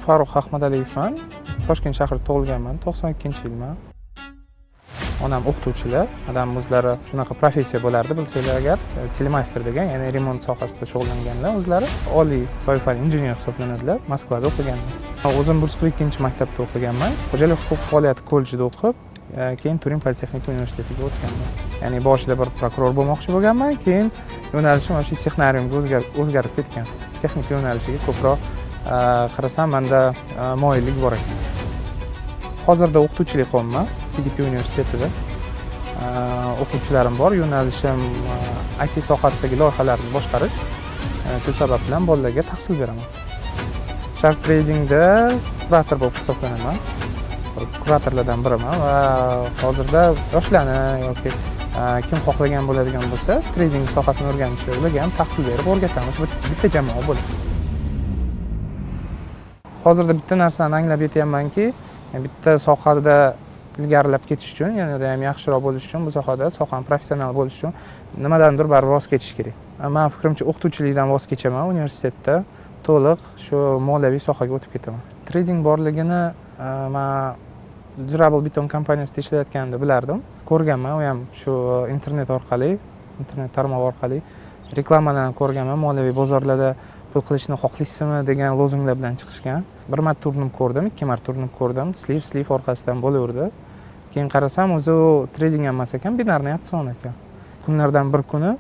Farruh Ahmadaliyevman. Toshkent shahrida tug'ilganman. 92-yilman. Onam o'qituvchilar. Adam o'zlari shunaqa professiya bo'lardi, bilsanglar agar, telemaster degan, ya'ni remont sohasida shug'ullanganlar o'zlari. Oliy toifali injener hisoblanadilar. Moskvada o'qiganman. O'zim 142-maktabda o'qiganman. Xo'jalik huquq faoliyati kollejida o'qib, keyin Turin politexnika universitetiga o'tganman. Ya'ni boshida bir prokuror bo'lmoqchi bo'lganman, keyin yo'nalishim o'sha texnariumga o'zgarib ketgan. Texnika yo'nalishiga ko'proq qarasam, menda moyillik bor ekan. Hozirda o'qituvchilik qilyapman. PDP universitetida o'quvchilarim bor. Yo'nalishim IT sohasidagi loyihalarni boshqarish. Shu sabab bilan bolalarga tahsil beraman. Shark Tradingda kurator bo'lib hisoblanaman. Kuratorlardan biriman va hozirda yoshlarni yoki kim xohlagan bo'ladigan bo'lsa, trading sohasini o'rganishi, ularga ham tahsil berib o'rgatamiz. Bitta jamoa bo'lib. Hozirda bitta narsani anglab yetyapmanki, bitta sohada ilgarilab ketish uchun, yanada ham yaxshiroq bo'lish uchun, bu sohani professional bo'lish uchun nimadandir baribir voz kechish kerak. Men fikrimcha o'qituvchilikdan voz kechaman, universitetda to'liq shu moliyaviy sohaga o'tib ketaman. Trading borligini men Durable Beton kompaniyasida ishlayotganimda bilardim. Ko'rganman, u ham shu internet tarmog'i orqali reklamalarni ko'rganman. Moliyaviy bozorlarda pul qilishni xohlaysizmi degan lozunglar bilan chiqishgan. Bir marta urinib ko'rdim, ikki marta urinib ko'rdim. Sliv orqasidan bo'laverdi. Keyin qarasam, o'zi trading emas ekan, binarniy opsion ekan. Kunlardan bir kuni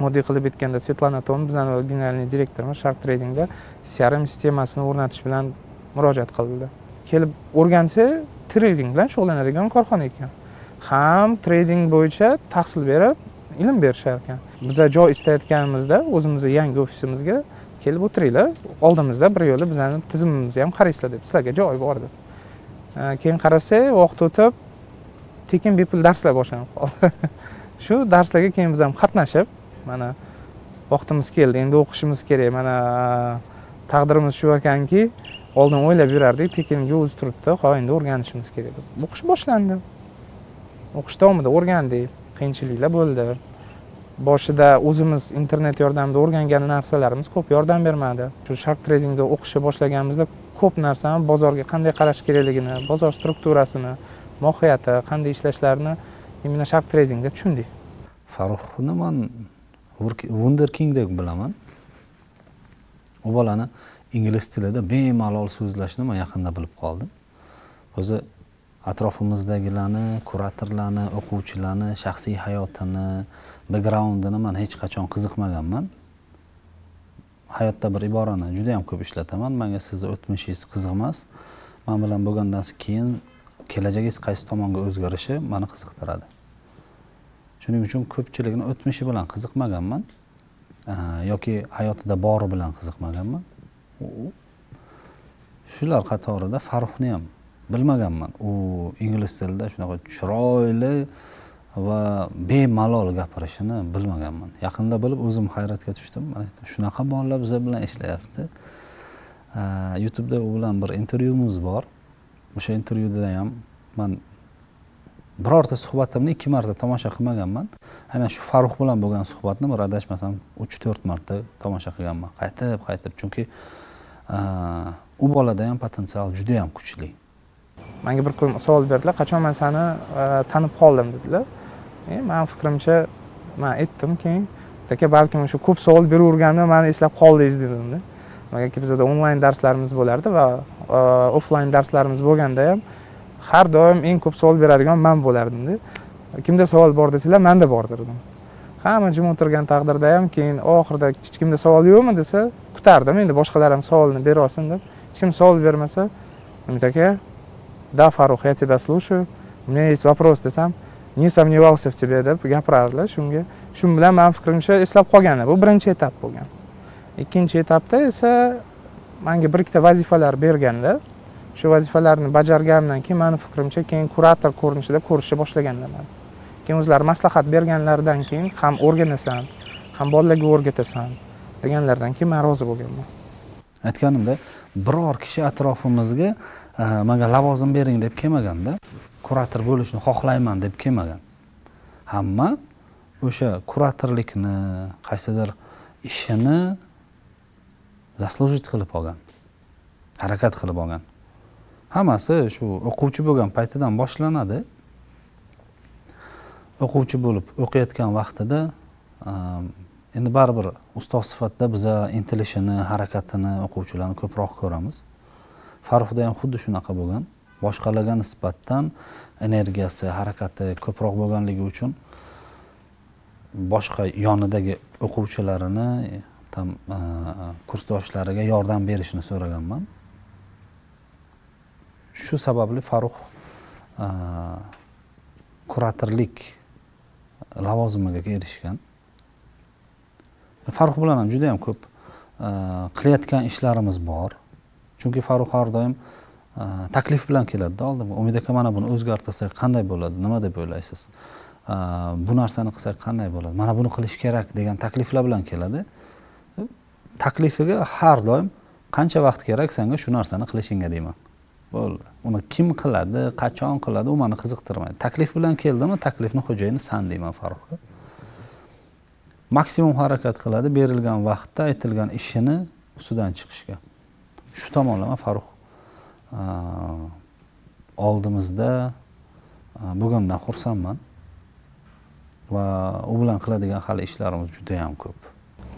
oddiy qilib aytganda Svetlana Tom, bizning generalniy direktorimiz Shark Tradingda CRM sistemasini o'rnatish bilan murojaat qildi. Kelib o'rgansa, trading bilan shug'ullanadigan korxona ekan. Ham trading bo'yicha tahsil berib, ilm berishar ekan. Biz joy istayotganimizda o'zimizning yangi ofisimizga kelib o'tiringlar. Oldimizda bir yo'li bizning tizimimizni ham qaraysizlar deb, sizlarga joy bor deb. Keyin qarasak, vaqt o'tib tekin bepul darslar boshlanib qoldi. Shu darslarga keyin biz ham qatnashib, mana vaqtimiz keldi, endi o'qishimiz kerak. Mana taqdirimiz shu ekanki, oldin o'ylab yurardik, tekinga o'zi turibdi, ha endi o'rganishimiz kerak deb. O'qish boshlandi. O'qish davomida o'rgandik, qiyinchiliklar bo'ldi. Boshida o'zimiz internet yordamida o'rgangan narsalarimiz ko'p yordam bermadi. Shu Shark Tradingda o'qishni boshlaganimizda ko'p narsani, bozorga qanday qarash kerakligini, bozor strukturasini, mohiyati, qanday ishlashlarini mana Shark Tradingda tushundik. Farruhni men Wunderking deb bilaman. U bolani ingliz tilida bemalol so'zlashni men yaqinda bilib qoldim. O'zi atrofimizdagilarni, kuratorlarni, o'quvchilarni, shaxsiy hayotini, backgroundini men hech qachon qiziqmaganman. Hayotda bir iborani juda ham ko'p ishlataman. Menga sizning o'tmishingiz qiziq emas. Men bilan bo'lgandan keyin kelajagingiz qaysi tomonga o'zgarishi meni qiziqtiradi. Shuning uchun ko'pchilikni o'tmishi bilan qiziqmaganman yoki hayotida bori bilan qiziqmaganman. Shular qatorida Farruhni ham bilmaganman. U ingliz tilida shunaqa chiroyli va bemalol gapirishini bilmaganman. Yaqinda bilib o'zim hayratga tushdim. Mana shunaqa bolalar biz bilan ishlayapti. YouTube'da u bilan bir intervyumiz bor. O'sha intervyuda ham men birorta suhbatimni 2 marta tomosha qilmaganman. Aynan shu Farruh bilan bo'lgan suhbatni bir adashmasam 3-4 marta tomosha qilganman. Qaytib, chunki u bolada ham potensial juda ham kuchli. Menga bir kun savol berdilar, qachon men seni tanib qoldim dedilar. Men fikrimcha men aytdimki, aka balkim shu ko'p savol beraverganda meni eslab qoldingiz dedim. Magaki bizda onlayn darslarimiz bo'lardi va offlayn darslarimiz bo'lganda ham har doim eng ko'p savol beradigan men bo'lardim-da. Kimda savol bor desanglar, menda bor derdim. Hamma jim o'tirgan taqdirda ham keyin oxirida hech kimda savol yo'qmi desa, kutardim. Endi boshqalar ham savolni bera olsin deb. Hech kim savol bermasa, Umid aka, "Да, Farruh, я тебя слушаю. У меня есть вопрос", desam, "Не сомневался в тебе" deb gapirardilar shunga. Shun bilan men fikrimcha eslab qolgan. Bu birinchi etap bo'lgan. Ikkinchi etapda esa menga bir ikkita vazifalar berganlar. Shu vazifalarni bajarganimdan keyin meni fikrimcha keyin kurator ko'rinishida ko'rishni boshlaganlar. Keyin o'zlari maslahat berganlaridan keyin ham o'rganasan, ham bolalarga o'rgatasan deganlardan keyin men rozi bo'lganman. Aytganimda, biror kishi atrofimizga menga lavozim bering deb kelmaganda, kurator bo'lishni xohlayman deb kelmagan. Hamma o'sha kuratorlikni, qaysidir ishini zaslujit qilib olgan. harakat qilib olgan. Hammasi shu o'quvchi bo'lgan paytidan boshlanadi. O'quvchi bo'lib o'qiyotgan vaqtida endi baribir ustoz sifatida biza intilishini, harakatini o'quvchilarni ko'proq ko'ramiz. Farruxda ham xuddi shunaqa bo'lgan. Boshqalarga nisbatan energiyasi, harakati ko'proq bo'lganligi uchun boshqa yonidagi o'quvchilarini, kursdoshlariga yordam berishini so'raganman. Shu sababli Farrux kuratorlik lavozimiga erishgan. Farrux bilan ham juda ham ko'p qilayotgan ishlarimiz bor. Chunki Farrux har doim taklif bilan keladi-da oldin. Umid aka, mana buni o'zgartirsak qanday bo'ladi? Nima deb o'ylaysiz? Bu narsani qilsak qanday bo'ladi? Mana buni qilish kerak degan takliflar bilan keladi. Taklifiga har doim qancha vaqt kerak senga shu narsani qilishingga deyman. Bo'ldi. Uni kim qiladi, qachon qiladi, u meni qiziqtirmaydi. Taklif bilan keldimi, taklifni xo'jayini san deyman Farruxga. Maksimum harakat qiladi, berilgan vaqtda aytilgan ishini ustidan chiqishga. Shu tomonlama Farrux oldimizda bo'lgandan xursandman va u bilan qiladigan hali ishlarimiz juda ham ko'p.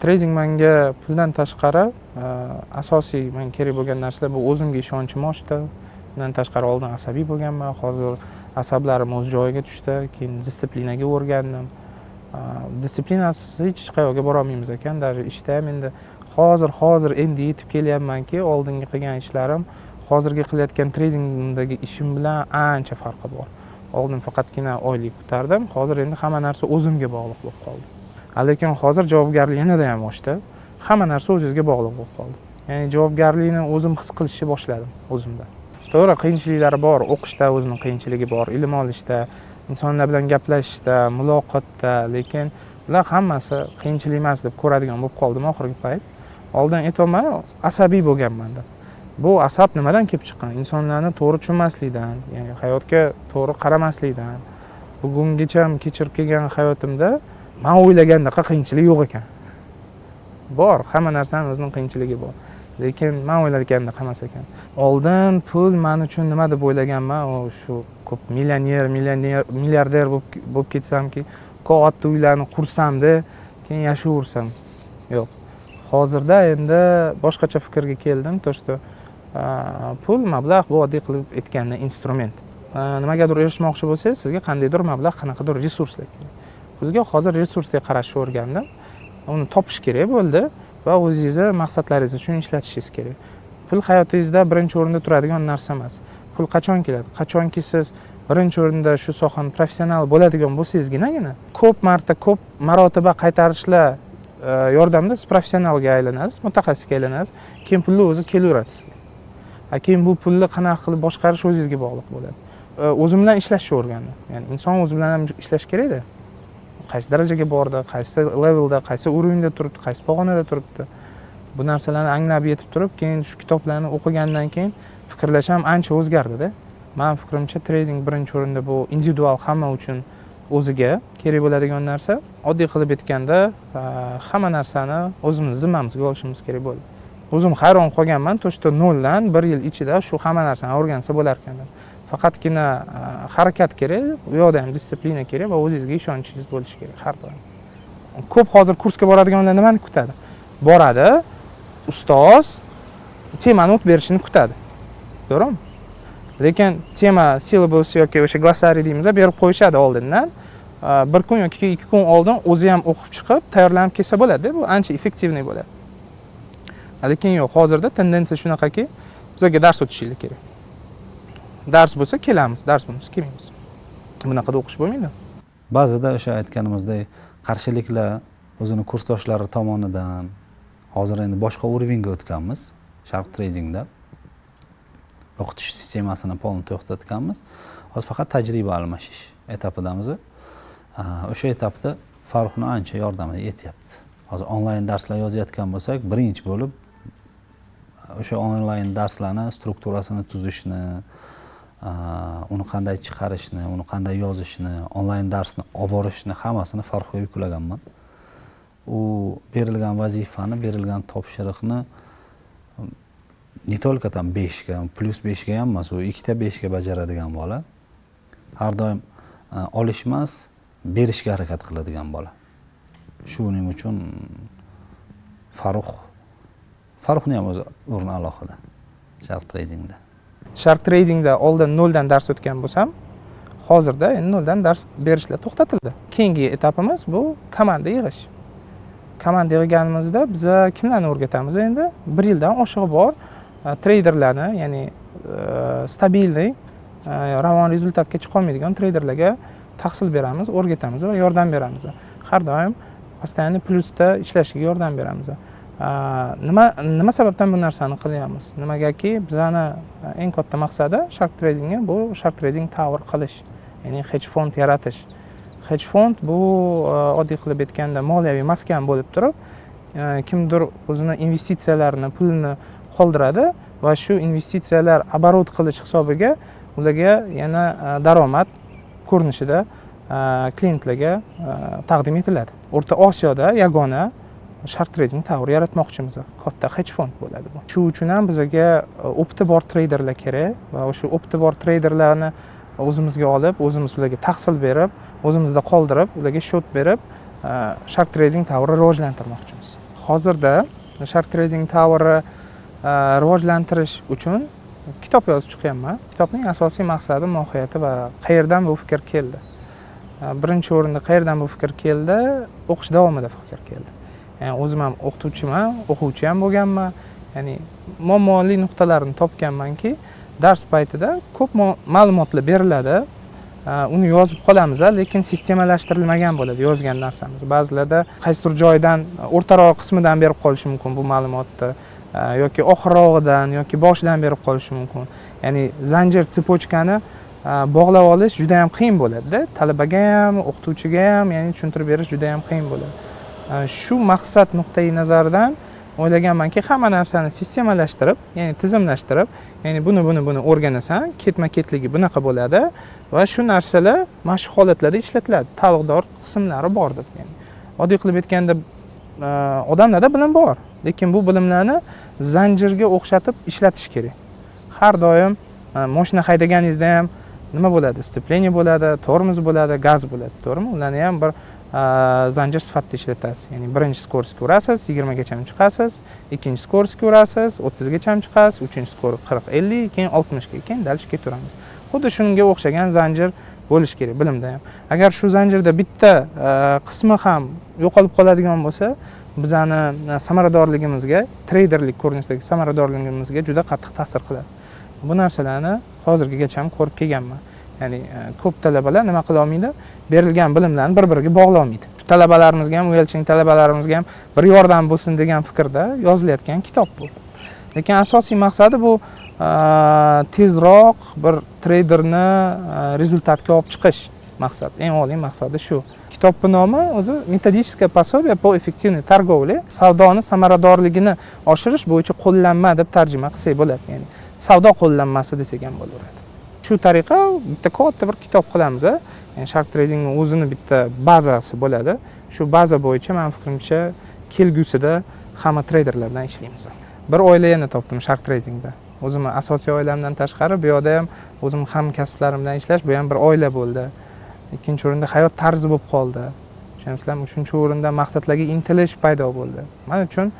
Trading menga puldan tashqari asosiy menga kerak bo'lgan narsalar bu o'zimga ishonchim oshdi. Bundan tashqari oldin asabiy bo'lganman, hozir asablarim o'z joyiga tushdi, keyin disiplinaga o'rgandim. Disiplinasiz hech qayerga bora olmaymiz ekan, даже ishda ham endi hozir endi yetib kelyapmanki, oldingi qilgan ishlarim hozirgi qilayotgan tradingdagi ishim bilan ancha farqi bor. Oldin faqatgina oylik kutardim, hozir endi hamma narsa o'zimga bog'liq bo'lib qoldi. Lekin hozir javobgarlik yanada ham oshdi. Hamma narsa o'zingizga bog'liq bo'lib qoldi. Ya'ni javobgarlikni o'zim his qilishni boshladim o'zimda. To'g'ri, qiyinchiliklari bor, o'qishda o'zining qiyinchiligi bor, ilm olishda, insonlar bilan gaplashishda, muloqotda, lekin bular hammasi qiyinchilik emas deb ko'radigan bo'lib qoldim oxirgi payt. Oldin aytayman, asabiy bo'lganman deb. Bu asab nimadan kelib chiqqan? Insonlarni to'g'ri tushunmaslikdan, ya'ni hayotga to'g'ri qaramaslikdan. Bugungacha ham kechirib kelgan hayotimda men o'ylagandaqa qiyinchilik yo'q ekan. Bor, hamma narsaning o'zining qiyinchiligi bor. Lekin men o'ylagandek emas ekan. Oldin pul men uchun nima deb o'ylaganman, shu ko'p milliarder bo'lib ketsamki, katta uylarni qursam-da, keyin yashayversam. Yo'q. Hozirda endi boshqacha fikrga keldim, to'shda pul mablag' bu oddiy qilib aytganda instrument. Nimagadir erishmoqchi bo'lsangiz, sizga qandaydir mablag', qanaqadir resurslar kerak. Pulga hozir resursga qarashni o'rgandim. Uni topish kerak bo'ldi va o'zingizni maqsadlaringiz uchun ishlatishingiz kerak. Pul hayotingizda birinchi o'rinda turadigan narsa emas. Pul qachon keladi? Qachonki siz birinchi o'rinda shu sohani professional bo'ladigan bo'lsangizgina ko'p marotaba qaytarishlar yordamida siz professionalga aylanasiz, mutaxassisga aylanasiz, keyin pulni o'zi kelaveradi. Keyin bu pulni qanaqa qilib boshqarish o'zingizga bog'liq bo'ladi. O'zim bilan ishlashni o'rgandim. Ya'ni inson o'zi bilan ham ishlash kerak-da. Qaysi darajaga bordi, qaysi levelda, qaysi urinda turibdi, qaysi pog'onada turibdi. Bu narsalarni anglab yetib turib, keyin shu kitoblarni o'qigandan keyin fikrlashim ancha o'zgardi-da. Men fikrimcha trading birinchi o'rinda bu individual hamma uchun o'ziga kerak bo'ladigan narsa. Oddiy qilib aytganda, hamma narsani o'zimiz zimmamizga olishimiz kerak bo'ldi. O'zim hayron qolganman, to'shta noldan 1 yil ichida shu hamma narsani o'rgansa bo'lar ekan. Faqatgina harakat kerak, u yoqda ham disiplina kerak va o'zingizga ishonchingiz bo'lishi kerak har doim. Ko'p hozir kursga boradiganlar nimani kutadi? Boradi, ustoz temani o'tib berishini kutadi. To'g'rimi? Lekin tema syllabus yoki o'sha glossariy deymiz, berib qo'yishadi oldindan. 1 kun yoki 2 kun oldin o'zi ham o'qib chiqib, tayyorlanib kelsa bo'ladi. Bu ancha effektivniy bo'ladi. Lekin yo'q, hozirda tendensiya shunaqaki, bizga dars o'tishimiz kerak. Dars bo'lsa kelamiz, dars bo'lmasa kelmaymiz. Bunaqada o'qish bo'lmaydi. Ba'zida o'sha aytganimizdek qarshiliklar o'zini kursdoshlari tomonidan hozir endi boshqa urovingga o'tganmiz, Sharq Tradingda. O'qitish sistemasini polni to'xtatganmiz. Hozir faqat tajriba almashish etapidamiz. O'sha etapda Farruxning ancha yordami yetyapti. Hozir onlayn darslar yozayotgan bo'lsak, birinchi bo'lib o'sha onlayn darslarning strukturasini tuzishni, uni qanday chiqarishni, uni qanday yozishni, onlayn darsni olib borishni hammasini Farruxga yuklaganman. U berilgan vazifani, berilgan topshiriqni не только там 5ga, plus 5ga ham emas, u 2ta 5ga bajaradigan bola. Har doim olish emas, berishga harakat qiladigan bola. Shuning uchun Farruxni ham o'zi o'rni alohida Shark Tradingda. Shark Tradingda oldin 0 dan dars o'tgan bo'lsam, hozirda endi 0 dan dars berishlar to'xtatildi. Keyingi etapimiz bu komanda yig'ish. Komanda yig'ganimizda biz kimlarni o'rgatamiz endi? 1 yildan oshig'i bor treyderlarni, ya'ni stabilniy, ravon rezultatga chiqa olmaydigan treyderlarga tahsil beramiz, o'rgatamiz va yordam beramiz. Har doim постоянно plusda ishlashiga yordam beramiz. Nima sababdan bu narsani qilyapmiz? Nimagaki bizani eng katta maqsadi Shark Tradingga bu Shark Trading Tower qilish, ya'ni hedge fond yaratish. Hedge fond bu oddiy qilib aytganda moliyaviy maskan bo'lib turib, kimdir o'zini investitsiyalarini, pulini qoldiradi va shu investitsiyalar оборот qilish hisobiga ularga yana daromad ko'rinishida klientlarga taqdim etiladi. O'rta Osiyoda yagona Shark Trading Tower yaratmoqchimiz. Katta hedge fond bo'ladi bu. Shu uchun ham bizga opti bor treyderlar kerak va o'sha opti bor treyderlarni o'zimizga olib, o'zimiz ularga tahsil berib, o'zimizda qoldirib, ularga shot berib, Shark Trading Tower'ni rivojlantirmoqchimiz. Hozirda Shark Trading Tower'ni rivojlantirish uchun kitob yozib chiqyapman. Kitobning asosiy maqsadi, mohiyati va qayerdan bu fikr keldi. Birinchi o'rinda qayerdan bu fikr keldi? O'qish davomida fikr keldi. Ya'ni o'zim ham o'qituvchiman, o'quvchi ham bo'lganman. Ya'ni muammoli nuqtalarni topganmanki, dars paytida ko'p ma'lumotlar beriladi. Uni yozib qolamiz, lekin sistemalashtirilmagan bo'ladi yozgan narsamiz. Ba'zilarda qaysidir joydan, o'rtaroq qismidan berib qolishi mumkin bu ma'lumotni, yoki oxirrog'idan yoki boshidan berib qolishi mumkin. Ya'ni zanjir, tsepochkani bog'lab olish juda ham qiyin bo'ladi-da. Talabaga ham, o'qituvchiga ham, ya'ni tushuntirib berish juda ham qiyin bo'ladi. Shu maqsad nuqtai nazaridan o'ylaganmanki, hamma narsani sistemalashtirib, ya'ni tizimlashtirib, ya'ni buni o'rganasan, ketma-ketligi bunaqa bo'ladi va shu narsalar mana shu holatlarda ishlatiladi. Ta'liqdor qismlari bor deb, ya'ni oddiy qilib aytganda odamlarda bilim bor, lekin bu bilimlarni zanjirga o'xshatib ishlatish kerak. Har doim mashina haydaganingizda ham nima bo'ladi? Sceplение bo'ladi, tormoz bo'ladi, gaz bo'ladi, to'g'rimi? Ularni ham bir zanjir sifatida ishlatasiz. Ya'ni birinchi skoroskga urasiz, 20 gacha chiqasiz, ikkinchi skoroskga urasiz, 30 gacha chiqasiz, uchinchi skor 40-50, keyin 60 ga, keyin dal ketaveramiz. Xuddi shunga o'xshagan zanjir bo'lish kerak bilimda ham. Agar shu zanjirda bitta qismi ham yo'qolib qoladigan bo'lsa, bizani samaradorligimizga, treyderlik ko'rinishdagi samaradorligimizga juda qattiq ta'sir qiladi. Bu narsalarni hozirgacha ham ko'rib kelganman. Ya'ni ko'p talabalar nima qila olmaydi? Berilgan bilimlarni bir-biriga bog'lay olmaydi. Talabalarimizga ham, uyalchining talabalarimizga ham bir yordam bo'lsin degan fikrda yozilayotgan kitob bu. Lekin asosiy maqsadi bu tezroq bir treyderni rezultatga olib chiqish maqsad. Eng oliy maqsadi shu. Kitobning nomi o'zi metodическое пособие по эффективной торговле, savdoni samaradorligini oshirish bo'yicha qo'llanma deb tarjima qilsak bo'ladi. Ya'ni savdo qo'llanmasi desak ham bo'laveradi. Shu tariqa bitta katta bir kitob qilamiz. Ya'ni Shark Tradingning o'zini bitta bazasi bo'ladi. Shu baza bo'yicha men fikrimcha kelgusida hamma treyderlardan ishlaymiz. Bir oila yana topdim Shark Tradingda. O'zim asosiy oilamdan tashqari bu yerda ham o'zim hamkasblarimdan ishlash, bu ham bir oila bo'ldi. Ikkinchi o'rinda hayot tarzi bo'lib qoldi. Tushunasizlarmi? Uchinchi o'rinda maqsadlarga intilish paydo bo'ldi. Men uchun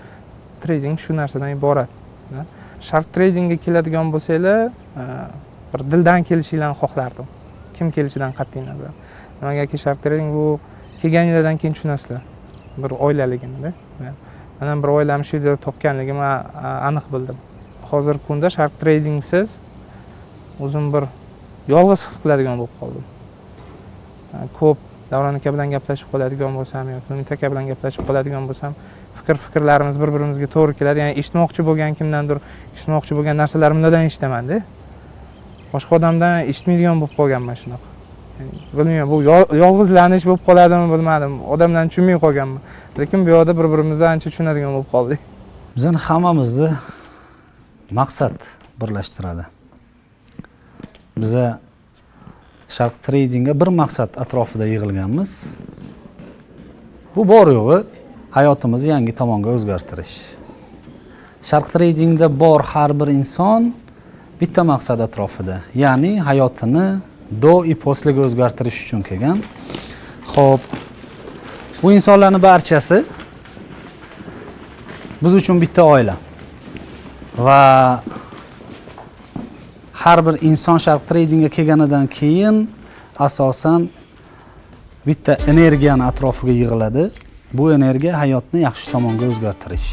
trading shu narsadan iborat. Shark Tradingga keladigan bo'lsanglar, bir dildan kelishinglarni xohlardim. Kim kelishidan qat'iy nazar. Nimagaki Shark Trading bu kelganinglardan keyin tushunasizlar. Bir oilaligini-da. Mana bir oilamni shu yerda topganligimni aniq bildim. Hozirgi kunda Shark Tradingsiz o'zim bir yolg'iz his qiladigan bo'lib qoldim. Ko'p Davron aka bilan gaplashib qoladigan bo'lsam yoki Umid aka bilan gaplashib qoladigan bo'lsam, fikrlarimiz bir-birimizga to'g'ri keladi. Ya'ni eshitmoqchi bo'lgan kimdandir eshitmoqchi bo'lgan narsalarimni ulardan eshitaman-da. Boshqa odamdan eshitmaydigan bo'lib qolganman shunaqa. Ya'ni bilmayman, bu yolg'izlanish bo'lib qoladimi, bilmadim. Odamdan tushunmay qolganman. Lekin bu yerda bir-birimizni ancha tushunadigan bo'lib qoldik. Bizning hammamizni maqsad birlashtiradi. Biza Shark Tradingga bir maqsad atrofida yig'ilganmiz. Bu bor yo'g'i hayotimizni yangi tomonga o'zgartirish. Sharq Tradingda bor har bir inson bitta maqsad atrofida, ya'ni hayotini do и poslega o'zgartirish uchun kelgan. Xo'p, bu insonlarning barchasi biz uchun bitta oila. Va har bir inson Sharq Tradingga kelganidan keyin asosan bitta energiyani atrofiga yig'iladi. Bu energiya hayotni yaxshi tomonga o'zgartirish.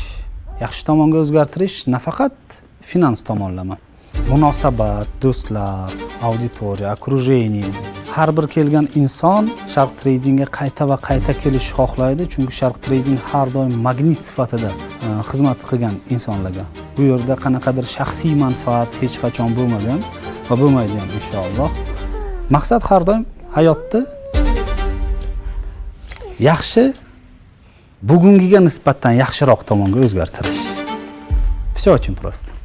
Yaxshi tomonga o'zgartirish nafaqat finans tomonlama. Munosabat, do'stlar, auditoriya, окружение. Har bir kelgan inson Sharq Tradingga qayta va qayta kelishni xohlaydi, chunki Sharq Trading har doim magnit sifatida xizmat qilgan insonlarga. Bu yerda qanaqadir shaxsiy manfaat hech qachon bo'lmagan va bo'lmaydi ham inshaalloh. Maqsad har doim hayotni yaxshi, bugungiga nisbatan yaxshiroq tomonga o'zgartirish. Все очень просто.